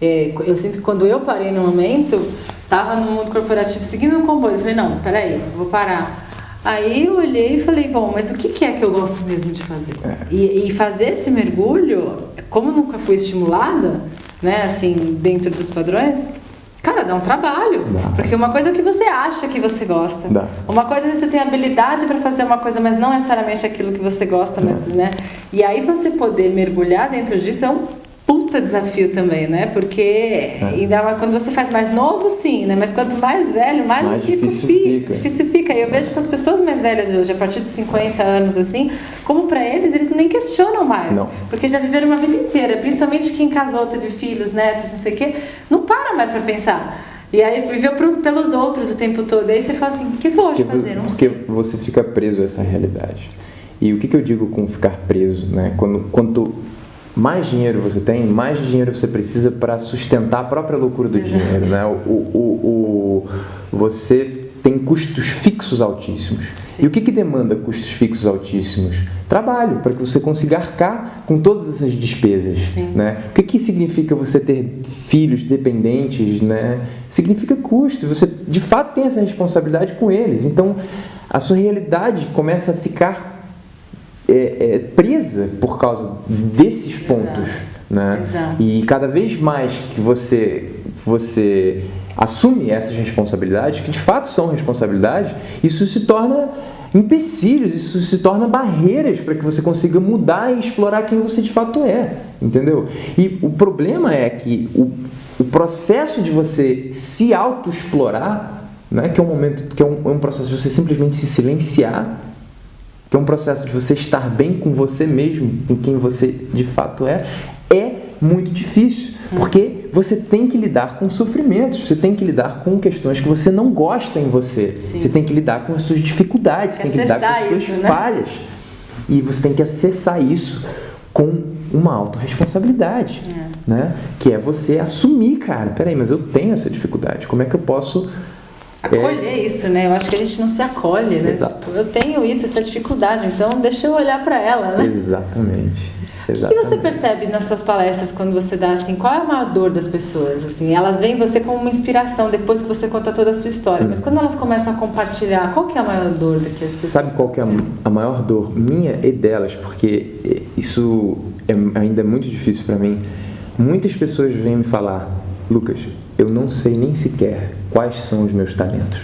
eu sinto que quando eu parei no momento, estava no mundo corporativo seguindo um comboio, eu falei, não, peraí, vou parar. Aí eu olhei e falei, bom, mas o que é que eu gosto mesmo de fazer? E fazer esse mergulho, como eu nunca fui estimulada, né, assim, dentro dos padrões, Cara, dá um trabalho. Porque uma coisa é que você acha que você gosta. Uma coisa é que você tem habilidade para fazer uma coisa, mas não necessariamente aquilo que você gosta, mas, né? E aí você poder mergulhar dentro disso é um puta desafio também, né? Porque ainda quando você faz mais novo, sim, né? Mas quanto mais velho, mais difícil fica. E eu vejo com as pessoas mais velhas de hoje, a partir de 50 anos, assim, como pra eles nem questionam mais. Porque já viveram uma vida inteira, principalmente quem casou, teve filhos, netos, não sei o quê, não para mais pra pensar. E aí viveu pelos outros o tempo todo. E aí você fala assim, o que eu gosto de fazer? Não sei. Porque você fica preso a essa realidade. E o que eu digo com ficar preso, né? Quanto mais dinheiro você tem, mais dinheiro você precisa para sustentar a própria loucura do dinheiro, né? Você tem custos fixos altíssimos. Sim. E o que demanda custos fixos altíssimos? Trabalho, para que você consiga arcar com todas essas despesas, né? O que significa você ter filhos dependentes, né? Significa custos, você de fato tem essa responsabilidade com eles. Então, a sua realidade começa a ficar presa por causa desses pontos, né? E cada vez mais que você assume essas responsabilidades, que de fato são responsabilidades, isso se torna empecilhos, isso se torna barreiras para que você consiga mudar e explorar quem você de fato é, entendeu? E o problema é que o processo de você se autoexplorar, né, que é um momento, que é um processo de você simplesmente se silenciar, que é um processo de você estar bem com você mesmo, com quem você de fato é muito difícil, porque você tem que lidar com sofrimentos, você tem que lidar com questões que você não gosta em você, você tem que lidar com as suas dificuldades, você tem que lidar com as suas falhas, e você tem que acessar isso com uma autorresponsabilidade, né? Que é você assumir, cara, peraí, mas eu tenho essa dificuldade, como é que eu posso acolher isso, né? Eu acho que a gente não se acolhe, né? Exato. Tipo, eu tenho isso, essa dificuldade, então deixa eu olhar para ela, né? Exatamente. O que você percebe nas suas palestras quando você dá assim, qual é a maior dor das pessoas? Assim, elas veem você como uma inspiração depois que você conta toda a sua história, mas quando elas começam a compartilhar, qual que é a maior dor que as pessoas... Sabe qual que é a maior dor minha e delas? Porque isso ainda é muito difícil para mim. Muitas pessoas vêm me falar, Lucas, eu não sei nem sequer quais são os meus talentos.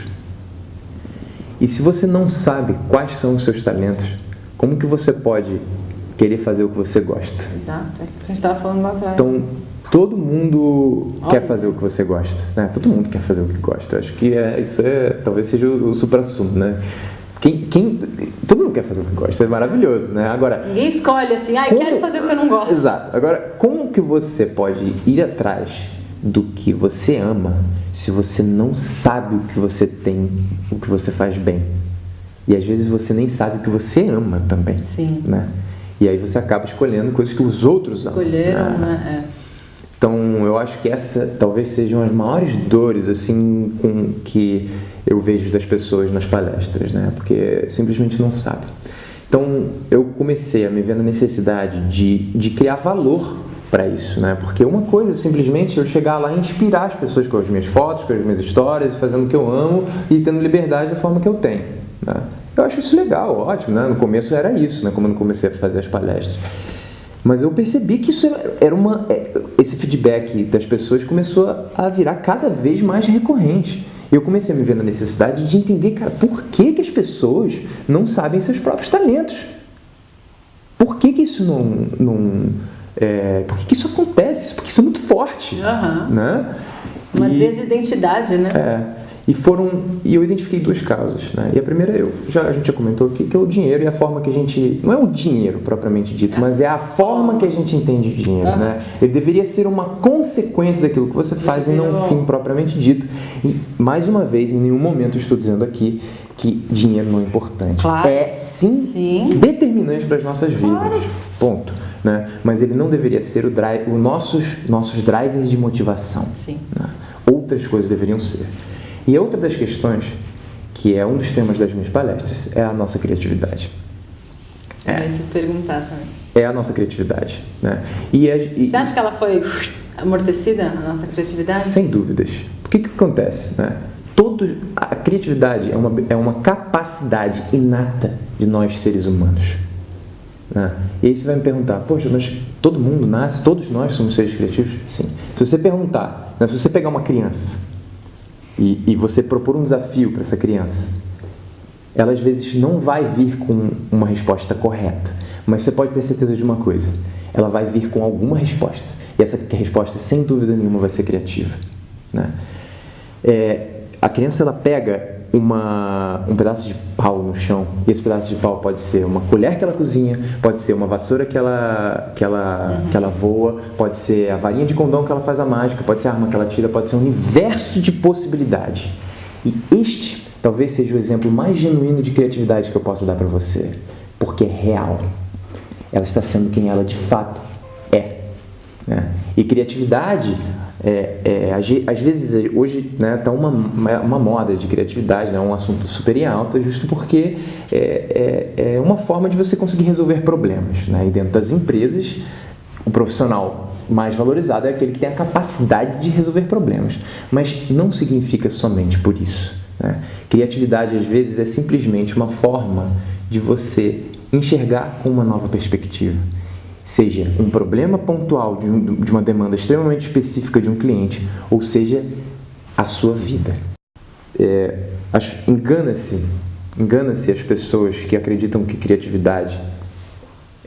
E se você não sabe quais são os seus talentos, como que você pode querer fazer o que você gosta? Exato, é o que a gente estava falando lá atrás. Então, todo mundo quer fazer o que você gosta, né? Todo mundo quer fazer o que gosta. Acho que isso talvez seja o supra-sumo, né? Todo mundo quer fazer o que gosta, é maravilhoso, né? Agora, ninguém escolhe assim, quero fazer o que eu não gosto. Exato. Agora, como que você pode ir atrás do que você ama se você não sabe o que você tem, o que você faz bem? E às vezes você nem sabe o que você ama também, né? E aí você acaba escolhendo coisas que os outros amam. Escolheram, né? Então, eu acho que essa talvez sejam as maiores dores, assim, que eu vejo das pessoas nas palestras, né? Porque simplesmente não sabem. Então, eu comecei a me ver na necessidade de criar valor para isso, né? Porque uma coisa é simplesmente eu chegar lá e inspirar as pessoas com as minhas fotos, com as minhas histórias, fazendo o que eu amo e tendo liberdade da forma que eu tenho, né? Eu acho isso legal, ótimo, né? No começo era isso, né? Como eu comecei a fazer as palestras. Mas eu percebi que isso era esse feedback das pessoas começou a virar cada vez mais recorrente. Eu comecei a me ver na necessidade de entender, cara, por que as pessoas não sabem seus próprios talentos? Por que isso por que isso acontece? Porque isso é muito forte, né? Uma desidentidade, né? E eu identifiquei duas causas, né? E a primeira a gente já comentou aqui, que é o dinheiro e a forma que a gente... Não é o dinheiro propriamente dito, mas é a forma que a gente entende o dinheiro, né? Ele deveria ser uma consequência daquilo que você faz e não um fim propriamente dito. E, mais uma vez, em nenhum momento eu estou dizendo aqui que dinheiro não é importante. Claro. É, sim, determinante para as nossas vidas. Ponto. Né? Mas ele não deveria ser os nossos drivers de motivação. Né? Outras coisas deveriam ser. E outra das questões, que é um dos temas das minhas palestras, é a nossa criatividade. Se perguntar também. É a nossa criatividade, né? Você acha que ela foi amortecida, a nossa criatividade? Sem dúvidas. O que acontece, né? A criatividade é uma capacidade inata de nós seres humanos, né? E aí você vai me perguntar, poxa, mas todo mundo nasce, todos nós somos seres criativos? Sim. Se você perguntar, né, se você pegar uma criança, e você propor um desafio para essa criança, ela às vezes não vai vir com uma resposta correta, mas você pode ter certeza de uma coisa, ela vai vir com alguma resposta, e essa resposta, sem dúvida nenhuma, vai ser criativa, né? A criança, ela pega um pedaço de pau no chão, e esse pedaço de pau pode ser uma colher que ela cozinha, pode ser uma vassoura que ela voa, pode ser a varinha de condão que ela faz a mágica, pode ser a arma que ela tira, pode ser um universo de possibilidades. E este talvez seja o exemplo mais genuíno de criatividade que eu posso dar para você, porque é real. Ela está sendo quem ela de fato é, né? E criatividade, às vezes, hoje, né, tá uma moda de criatividade, né, um assunto super em alta, justo porque é uma forma de você conseguir resolver problemas, né? E dentro das empresas, o profissional mais valorizado é aquele que tem a capacidade de resolver problemas, mas não significa somente por isso, né? Criatividade, às vezes, é simplesmente uma forma de você enxergar com uma nova perspectiva. Seja um problema pontual de uma demanda extremamente específica de um cliente, ou seja, a sua vida. Engana-se as pessoas que acreditam que criatividade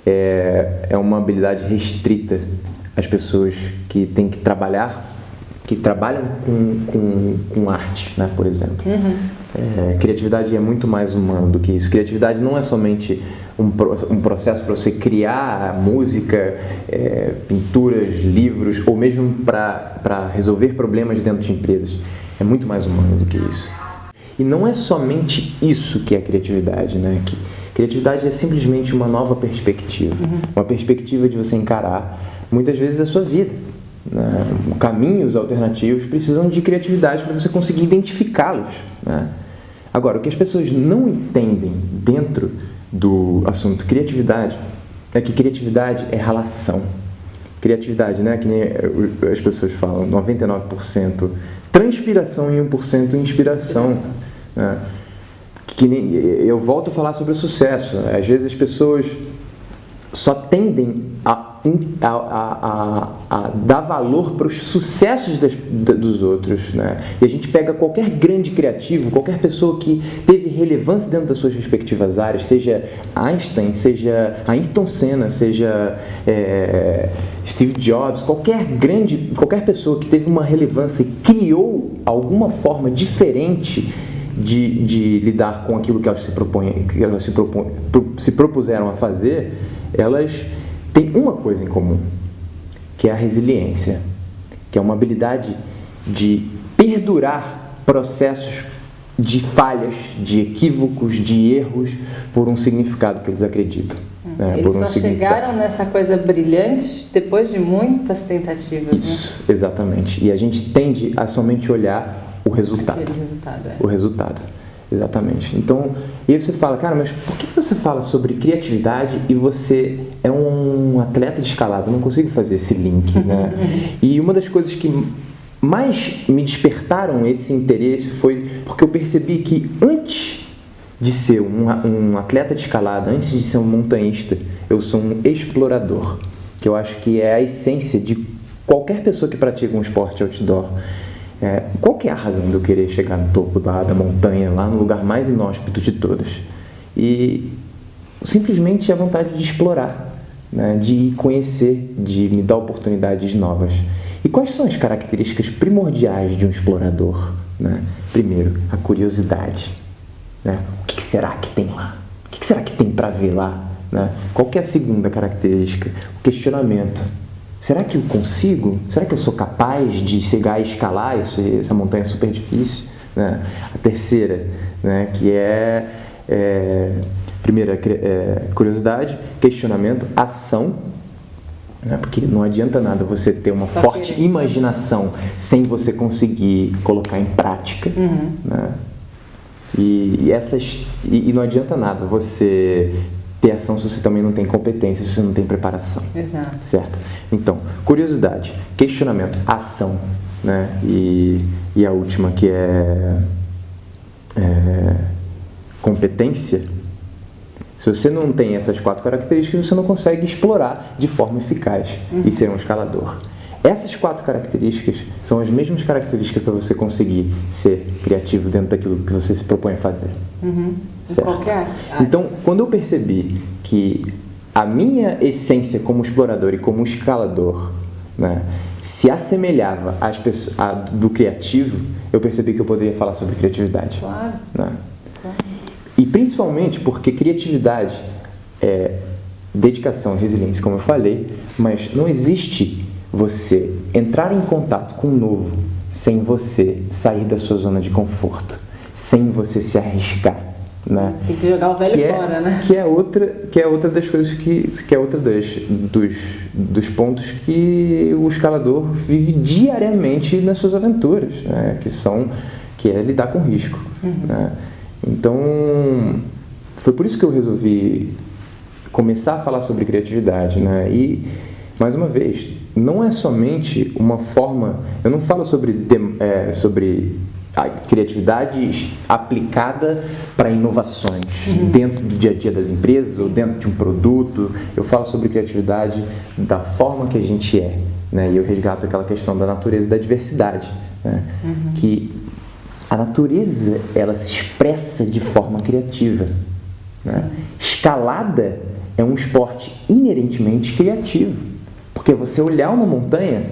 é uma habilidade restrita às pessoas que têm que trabalham com arte, né, por exemplo. Criatividade é muito mais humano do que isso. Criatividade não é somente um processo para você criar música, pinturas, livros, ou mesmo para resolver problemas dentro de empresas. É muito mais humano do que isso. E não é somente isso que é criatividade, né? Criatividade é simplesmente uma nova perspectiva. Uma perspectiva de você encarar, muitas vezes, a sua vida, né? Caminhos alternativos precisam de criatividade para você conseguir identificá-los, né? Agora, o que as pessoas não entendem dentro do assunto criatividade é que criatividade é relação. Criatividade, né, que nem as pessoas falam, 99% transpiração e 1% inspiração. Né? Que nem, eu volto a falar sobre o sucesso. Às vezes as pessoas só tendem a dar valor para os sucessos dos outros, né? E a gente pega qualquer grande criativo, qualquer pessoa que teve relevância dentro das suas respectivas áreas, seja Einstein, seja Ayrton Senna, seja Steve Jobs, qualquer pessoa que teve uma relevância e criou alguma forma diferente de lidar com aquilo que elas se propuseram a fazer, elas têm uma coisa em comum, que é a resiliência, que é uma habilidade de perdurar processos de falhas, de equívocos, de erros, por um significado que eles acreditam. Eles só chegaram nessa coisa brilhante depois de muitas tentativas. Isso, né? Exatamente. E a gente tende a somente olhar o resultado. Aquele resultado, O resultado. Exatamente. Então, e aí você fala, cara, mas por que você fala sobre criatividade e você é um atleta de escalada? Eu não consigo fazer esse link, né? E uma das coisas que mais me despertaram esse interesse foi porque eu percebi que antes de ser um atleta de escalada, antes de ser um montanhista, eu sou um explorador, que eu acho que é a essência de qualquer pessoa que pratica um esporte outdoor. Qual que é a razão de eu querer chegar no topo da montanha, lá no lugar mais inóspito de todas? E simplesmente a vontade de explorar, né? De conhecer, de me dar oportunidades novas. E quais são as características primordiais de um explorador, né? Primeiro, a curiosidade, né? O que será que tem lá? O que será que tem para ver lá, né? Qual que é a segunda característica? O questionamento. Será que eu consigo? Será que eu sou capaz de chegar a escalar essa montanha super difícil? Né? A terceira, né, que primeira, curiosidade, questionamento, ação, né, porque não adianta nada você ter uma forte imaginação sem você conseguir colocar em prática. Né? E não adianta nada você ter ação se você também não tem competência, se você não tem preparação. Exato. Certo? Então, curiosidade, questionamento, ação, né? E a última, que é competência. Se você não tem essas 4 características, você não consegue explorar de forma eficaz e ser um escalador. Essas 4 características são as mesmas características para você conseguir ser criativo dentro daquilo que você se propõe a fazer. Certo? Qualquer. Então, quando eu percebi que a minha essência como explorador e como escalador, né, se assemelhava do criativo, eu percebi que eu poderia falar sobre criatividade. Claro. Né? E principalmente porque criatividade é dedicação e resiliência, como eu falei, mas não existe você entrar em contato com o novo sem você sair da sua zona de conforto, sem você se arriscar. Né? Tem que jogar o velho fora, né? Que é outra das coisas que é outra dos pontos que o escalador vive diariamente nas suas aventuras, né? Que é lidar com risco. Né? Então, foi por isso que eu resolvi começar a falar sobre criatividade, né? E, mais uma vez, não é somente uma forma... Eu não falo sobre a criatividade aplicada para inovações dentro do dia a dia das empresas ou dentro de um produto. Eu falo sobre criatividade da forma que a gente é, né? E eu resgato aquela questão da natureza e da diversidade, né? Que a natureza, ela se expressa de forma criativa, né? Escalada é um esporte inerentemente criativo, porque você olhar uma montanha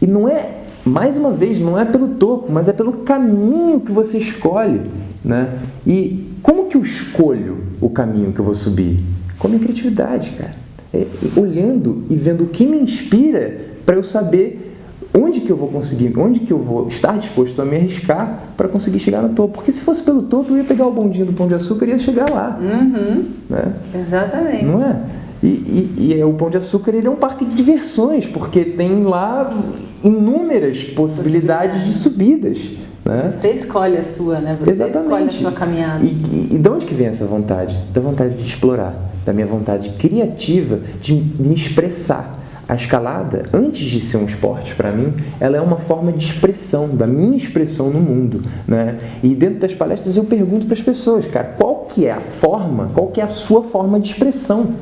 e não é, mais uma vez, não é pelo topo, mas é pelo caminho que você escolhe, né? E como que eu escolho o caminho que eu vou subir? Com a minha criatividade, cara. Olhando e vendo o que me inspira para eu saber onde que eu vou conseguir, onde que eu vou estar disposto a me arriscar para conseguir chegar no topo. Porque se fosse pelo topo, eu ia pegar o bondinho do Pão de Açúcar e ia chegar lá. Né? Exatamente. Não é? E o Pão de Açúcar, ele é um parque de diversões, porque tem lá inúmeras possibilidades de subidas. Né? Você escolhe a sua, né? Você escolhe a sua caminhada. E de onde que vem essa vontade? Da vontade de explorar, da minha vontade criativa de me expressar. A escalada, antes de ser um esporte para mim, ela é uma forma de expressão, da minha expressão no mundo, né? E dentro das palestras eu pergunto para as pessoas, cara, qual que é a sua forma de expressão?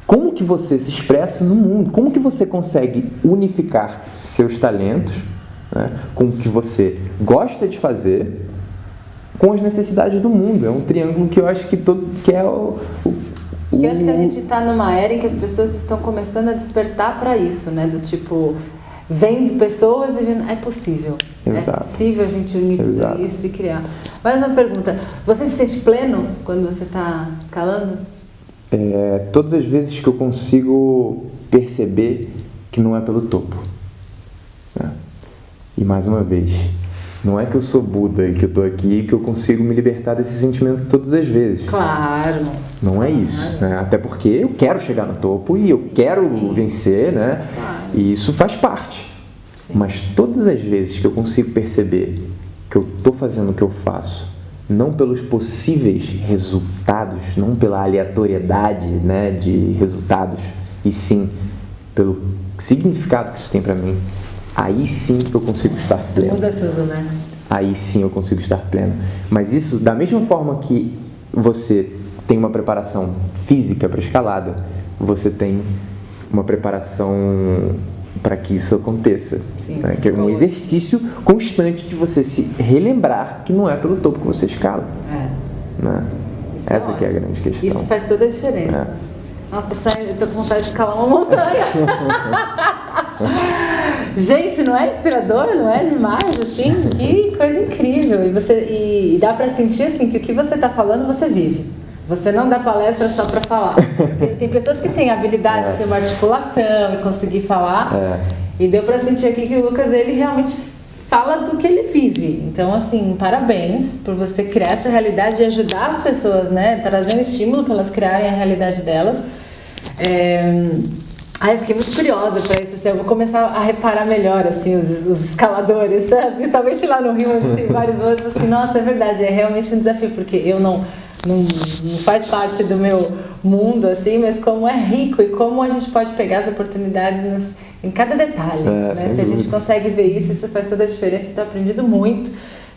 Como que você se expressa no mundo? Como que você consegue unificar seus talentos, né, com o que você gosta de fazer com as necessidades do mundo? É um triângulo que eu acho que é Porque eu acho que a gente está numa era em que as pessoas estão começando a despertar para isso, né? Do tipo, vendo pessoas e vendo, é possível. Exato. É possível a gente unir Exato. tudo isso e criar. Mais uma pergunta, você se sente pleno quando você está escalando? Todas as vezes que eu consigo perceber que não é pelo topo. Né? E mais uma vez, não é que eu sou Buda e que eu estou aqui e que eu consigo me libertar desse sentimento todas as vezes. Claro. Não é isso, né? Até porque eu quero chegar no topo e eu quero vencer, né? Claro. E isso faz parte. Sim. Mas todas as vezes que eu consigo perceber que eu estou fazendo o que eu faço, não pelos possíveis resultados, não pela aleatoriedade, né, de resultados, e sim pelo significado que isso tem para mim, aí sim eu consigo estar pleno. Muda tudo, né? Aí sim eu consigo estar pleno. Mas isso, da mesma forma que você tem uma preparação física para escalada, você tem uma preparação para que isso aconteça. Sim, né? Que é um exercício constante de você se relembrar que não é pelo topo que você escala. Né? Essa que é a grande questão. Isso faz toda a diferença. Nossa, eu tô com vontade de escalar uma montanha. Gente, não é inspirador? Não é demais, assim? Que coisa incrível. E dá pra sentir, assim, que o que você tá falando, você vive. Você não dá palestra só pra falar. Tem pessoas que têm habilidade de ter uma articulação e conseguir falar. E deu pra sentir aqui que o Lucas, ele realmente fala do que ele vive. Então, assim, parabéns por você criar essa realidade e ajudar as pessoas, né? Trazendo estímulo para elas criarem a realidade delas. Eu fiquei muito curiosa para isso, assim, eu vou começar a reparar melhor, assim, os escaladores, sabe? Principalmente lá no Rio, onde tem vários outros, assim, nossa, é verdade, é realmente um desafio, porque eu não faz parte do meu mundo, assim, mas como é rico e como a gente pode pegar as oportunidades em cada detalhe, né? Se a gente consegue ver isso faz toda a diferença, então aprendido muito.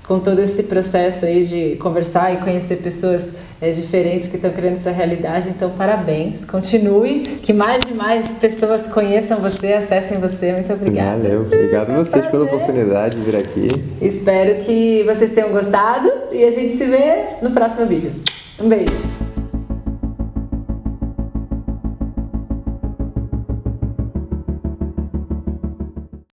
com todo esse processo aí de conversar e conhecer pessoas diferentes que estão criando sua realidade. Então, parabéns. Continue, que mais e mais pessoas conheçam você, acessem você. Muito obrigada. Valeu. Obrigado a vocês pela oportunidade de vir aqui. Espero que vocês tenham gostado e a gente se vê no próximo vídeo. Um beijo.